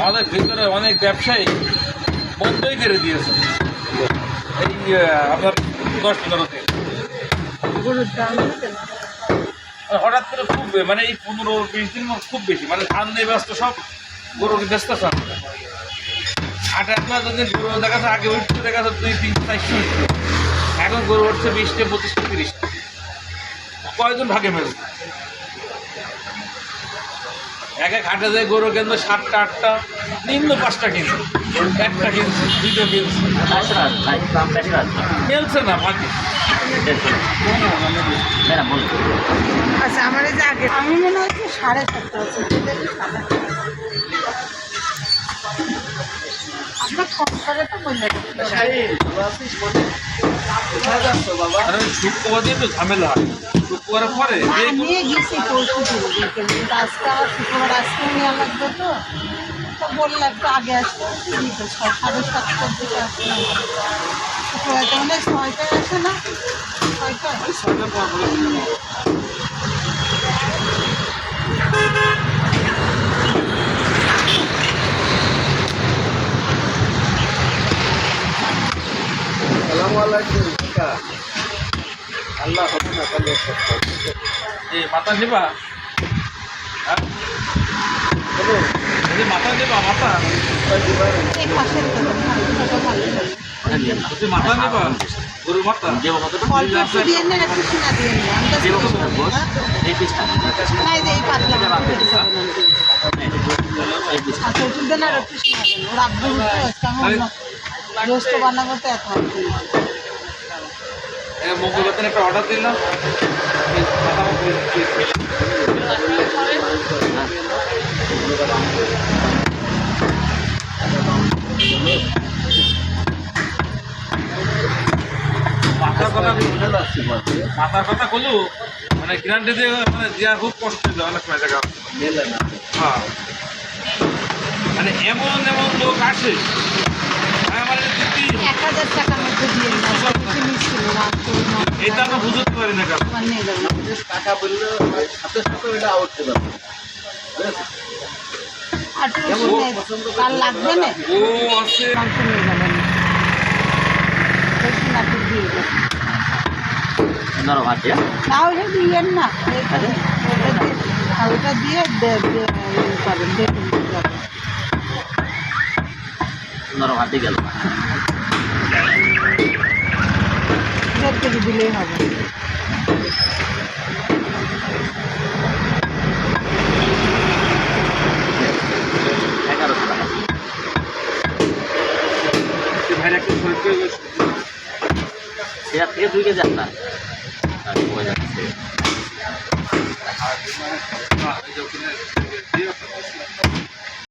আমাদের ভিতরে অনেক ব্যবসায়ী বন্ধই করে দিয়েছে এই আপনার 10-15 দিন। হঠাৎ করে খুব মানে এই 15-20 দিন খুব বেশি মানে ধান নিয়ে ব্যস্ত সব গরুকে ব্যস্ত চান হাটে আপনার যদি গরু দেখা যাচ্ছে আগে উঠতে দেখা যাচ্ছে 200-300-400 উঠতো, এখন গরু উঠছে 20-25-30 কয়জন ভাগে মেলে এক এক হাটে যায় গরু কেন্দ্র 7টা-8টা নিম্ন 5টা কিনছে, 1টা কিনছে, 2টা কিনছে, মেলছে না ভাগে। আচ্ছা আমার এই যে আগে আমি মনে হচ্ছে 7.5 আছে আপনার কম করে তো বললেন শুক্রবার দিয়ে তো ঝামেলা হয়, শুক্রবারের পরে নিয়ে গেছি পরশু দিন কিন্তু আজকে আবার শুক্রবার আজকে নেওয়া লাগবে তো বললে একটু আগে আসতে দিত 7:30টার দিকে আসলাম শুক্রবার তো মানে 6টায় আসে না 6টায় আল্লাহ হবে না তাহলে এই মাথা নেবা মাথা নেবা মাথা এই পাশের তো ভালো মাথা নেবা গরুর মাথা অল্প একটু দিয়ে নেন একটু শোনা দিয়ে নেন না এই যে এই পাতলা আচ্ছা একটু দেন আর একটু শোনা দেন ওর আব্বু রোস্ট বানাবো তো এত মঙ্গলবার একটা অর্ডার দিলাম মাথার কথা বলু মানে গ্যারান্টি দিয়ে মানে দেওয়া খুব কষ্ট হয়ে যায় অনেক সময় জায়গা হ্যাঁ মানে এমন এমন লোক আসে মানে 1000 টাকার মধ্যে দিয়ে এটা আমরা বুঝতে পারি না কেন টাকা বললে সাথে সাথে এটা আউটতে পারবে কাল লাগবে না ও আছে মাংস নিয়ে যাবেন আপনি দিয়ে দেবেন তাহলে দিয়েন না ওটা দিয়ে পাবেন দেখুন নরম হাতে গেল 1.5 কেজি দিলেই হবে সেটা থেকে 2 কেজি আপনার